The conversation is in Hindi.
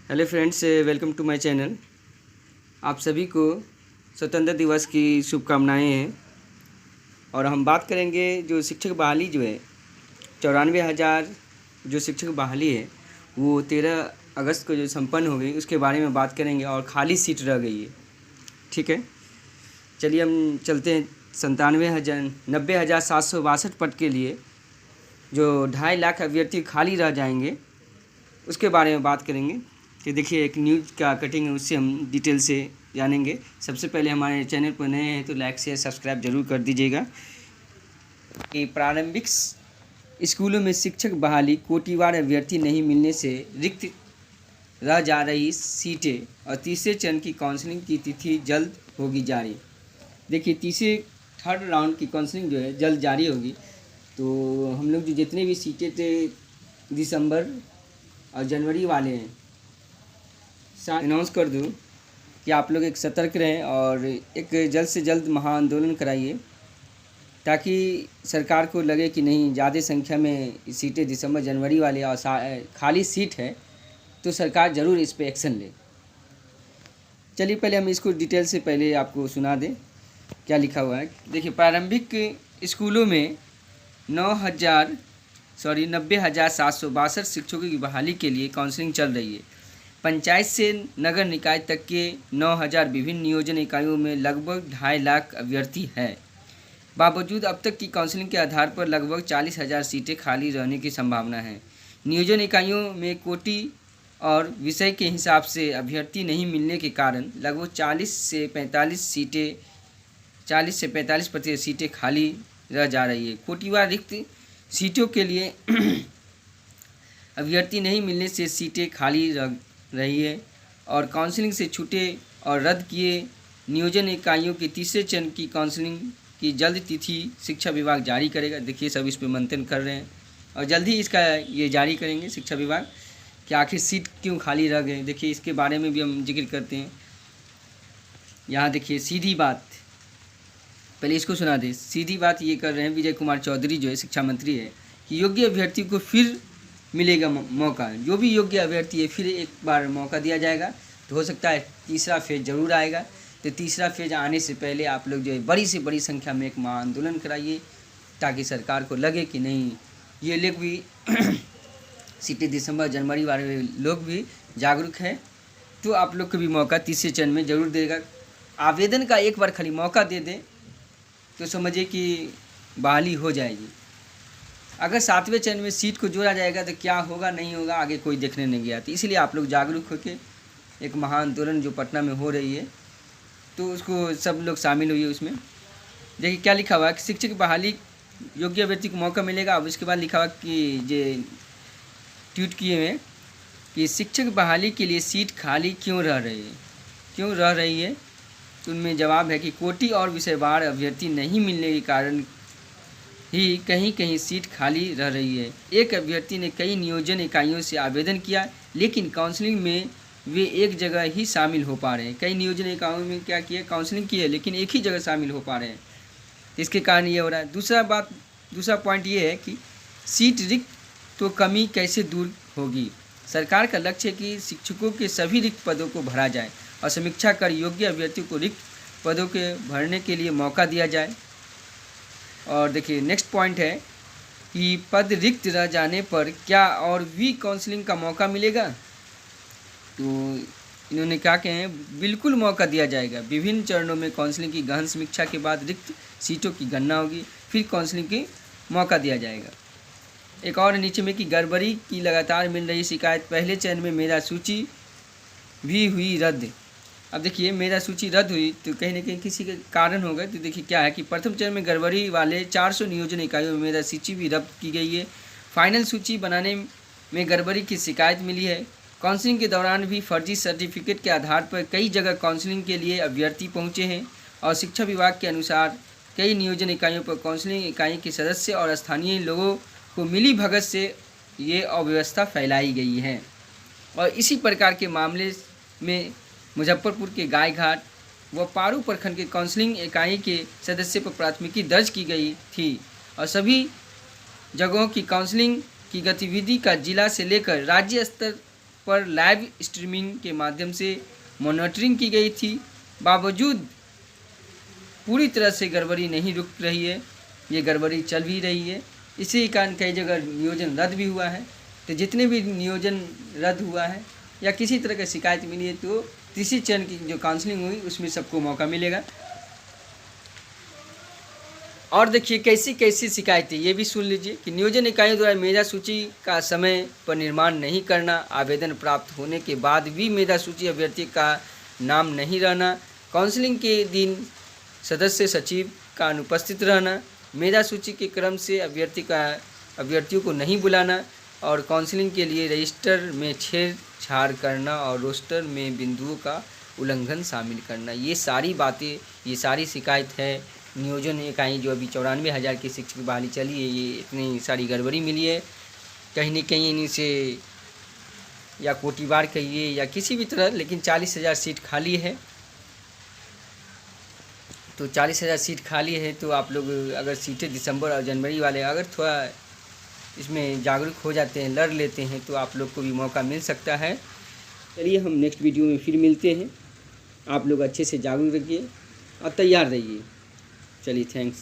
Hello friends, welcome to my channel. आप सभी को स्वतंत्रता दिवस की शुभकामनाएं हैं। और हम बात करेंगे जो शिक्षक बहाली जो है 94,000 जो शिक्षक बहाली है वो 13 अगस्त को जो संपन्न हो गई उसके बारे में बात करेंगे और खाली सीट रह गई है। ठीक है, चलिए हम चलते हैं। 90,762 पद के लिए जो 2.5 लाख अभ्यर्थी खाली रह जाएंगे उसके बारे में बात करेंगे। कि देखिए, एक न्यूज़ का कटिंग है, उससे हम डिटेल से जानेंगे। सबसे पहले हमारे चैनल पर नए हैं तो लाइक शेयर सब्सक्राइब जरूर कर दीजिएगा। कि प्रारंभिक स्कूलों में शिक्षक बहाली, कोटिवार अभ्यर्थी नहीं मिलने से रिक्त रह जा रही सीटें और तीसरे चरण की काउंसलिंग की तिथि जल्द होगी जारी। देखिए, थर्ड राउंड की काउंसलिंग जो है जल्द जारी होगी। तो हम लोग जो जितने भी सीटें थे दिसंबर और जनवरी वाले हैं, अनाउंस कर दूं कि आप लोग एक सतर्क रहें और एक जल्द से जल्द महाआंदोलन कराइए ताकि सरकार को लगे कि नहीं, ज़्यादा संख्या में सीटें दिसंबर जनवरी वाले और खाली सीट है तो सरकार ज़रूर इस पे एक्शन ले। चलिए पहले हम इसको डिटेल से पहले आपको सुना दें क्या लिखा हुआ है। देखिए, प्रारंभिक स्कूलों में 90,762 शिक्षकों की बहाली के लिए काउंसलिंग चल रही है। पंचायत से नगर निकाय तक के 9,000 विभिन्न नियोजन इकाइयों में लगभग 2.5 लाख अभ्यर्थी हैं। बावजूद अब तक की काउंसलिंग के आधार पर लगभग 40,000 सीटें खाली रहने की संभावना है। नियोजन इकाइयों में कोटि और विषय के हिसाब से अभ्यर्थी नहीं मिलने के कारण लगभग 40 से 45% सीटें खाली रह जा रही है। कोटिवार रिक्त सीटों के लिए अभ्यर्थी नहीं मिलने से सीटें खाली रह रही है और काउंसलिंग से छूटे और रद्द किए नियोजन इकाइयों की तीसरे चरण की काउंसलिंग की जल्द तिथि शिक्षा विभाग जारी करेगा। देखिए, सब इस पर मंथन कर रहे हैं और जल्द ही इसका ये जारी करेंगे शिक्षा विभाग कि आखिर सीट क्यों खाली रह गए। देखिए, इसके बारे में भी हम जिक्र करते हैं। यहाँ देखिए, सीधी बात, पहले इसको सुना दें। सीधी बात ये कर रहे हैं विजय कुमार चौधरी जो है शिक्षा मंत्री है कि योग्य अभ्यर्थी को फिर मिलेगा मौका। जो भी योग्य अभ्यर्थी है फिर एक बार मौका दिया जाएगा। तो हो सकता है तीसरा फेज़ ज़रूर आएगा। तो तीसरा फेज़ आने से पहले आप लोग जो है बड़ी से बड़ी संख्या में एक महाआंदोलन कराइए ताकि सरकार को लगे कि नहीं, ये लोग भी सीटें दिसंबर जनवरी वाले लोग भी जागरूक हैं। तो आप लोग को भी मौका तीसरे चरण में ज़रूर देगा। आवेदन का एक बार खाली मौका दे दें तो समझिए कि बहाली हो जाएगी। अगर 7वें चरण में सीट को जोड़ा जाएगा तो क्या होगा नहीं होगा आगे कोई देखने नहीं गया। तो इसलिए आप लोग जागरूक होकर एक महाआंदोलन जो पटना में हो रही है तो उसको सब लोग शामिल हुई उसमें। देखिए क्या लिखा हुआ है कि शिक्षक बहाली योग्य अभ्यर्थी को मौका मिलेगा। अब इसके बाद लिखा हुआ कि जो ट्वीट किए हुए कि शिक्षक बहाली के लिए सीट खाली क्यों रह रही है। तो उनमें जवाब है कि कोटि और विषयवार अभ्यर्थी नहीं मिलने के कारण ही कहीं कहीं सीट खाली रह रही है। एक अभ्यर्थी ने कई नियोजन इकाइयों से आवेदन किया लेकिन काउंसलिंग में वे एक जगह ही शामिल हो पा रहे हैं। कई नियोजन इकाइयों में क्या किया, काउंसलिंग की है लेकिन एक ही जगह शामिल हो पा रहे हैं। इसके कारण ये हो रहा है। दूसरा पॉइंट ये है कि सीट रिक्त तो कमी कैसे दूर होगी। सरकार का लक्ष्य है कि शिक्षकों के सभी रिक्त पदों को भरा जाए और समीक्षा कर योग्य अभ्यर्थियों को रिक्त पदों के भरने के लिए मौका दिया जाए। और देखिए नेक्स्ट पॉइंट है कि पद रिक्त रह जाने पर क्या और भी काउंसलिंग का मौका मिलेगा। तो इन्होंने क्या कहे हैं, बिल्कुल मौका दिया जाएगा। विभिन्न चरणों में काउंसलिंग की गहन समीक्षा के बाद रिक्त सीटों की गणना होगी, फिर काउंसलिंग की मौका दिया जाएगा। एक और नीचे में कि गड़बड़ी की लगातार मिल रही शिकायत, पहले चरण में मेधा सूची भी हुई रद्द। अब देखिए, मेधा सूची रद्द हुई तो कहीं ना कहीं किसी के कारण होगा। तो देखिए क्या है कि प्रथम चरण में गड़बड़ी वाले 400 नियोजन इकाइयों में मेधा सूची भी रद्द की गई है। फाइनल सूची बनाने में गड़बड़ी की शिकायत मिली है। काउंसलिंग के दौरान भी फर्जी सर्टिफिकेट के आधार पर कई जगह काउंसलिंग के लिए अभ्यर्थी पहुंचे हैं और शिक्षा विभाग के अनुसार कई नियोजन इकाइयों पर काउंसलिंग इकाई के सदस्य और स्थानीय लोगों को मिली भगत से ये अव्यवस्था फैलाई गई है। और इसी प्रकार के मामले में मुजफ्फरपुर के गायघाट व पारू प्रखंड के काउंसलिंग इकाई के सदस्य पर प्राथमिकी दर्ज की गई थी और सभी जगहों की काउंसलिंग की गतिविधि का जिला से लेकर राज्य स्तर पर लाइव स्ट्रीमिंग के माध्यम से मॉनिटरिंग की गई थी। बावजूद पूरी तरह से गड़बड़ी नहीं रुक रही है, ये गड़बड़ी चल भी रही है। इसी कारण कई जगह नियोजन रद्द भी हुआ है। तो जितने भी नियोजन रद्द हुआ है या किसी तरह की शिकायत मिली है तो तीसरे चरण की जो काउंसलिंग हुई उसमें सबको मौका मिलेगा। और देखिए कैसी कैसी शिकायतें, ये भी सुन लीजिए कि नियोजन इकाइयों द्वारा मेधा सूची का समय पर निर्माण नहीं करना, आवेदन प्राप्त होने के बाद भी मेधा सूची अभ्यर्थी का नाम नहीं रहना, काउंसलिंग के दिन सदस्य सचिव का अनुपस्थित रहना, मेधा सूची के क्रम से अभ्यर्थियों को नहीं बुलाना और काउंसलिंग के लिए रजिस्टर में छेड़छाड़ करना और रोस्टर में बिंदुओं का उल्लंघन शामिल करना। ये सारी बातें, ये सारी शिकायत है नियोजन इकाई जो अभी 94,000 की शिक्षक की बहाली चली है, ये इतनी सारी गड़बड़ी मिली है। कहीं न कहीं इन्हीं से या कोटिवार कहिए या किसी भी तरह, लेकिन 40,000 सीट खाली है। तो 40,000 सीट खाली है तो आप लोग अगर सीटें दिसंबर और जनवरी वाले अगर थोड़ा इसमें जागरूक हो जाते हैं, लड़ लेते हैं तो आप लोग को भी मौका मिल सकता है। चलिए हम नेक्स्ट वीडियो में फिर मिलते हैं। आप लोग अच्छे से जागरूक रहिए और तैयार रहिए। चलिए थैंक्स।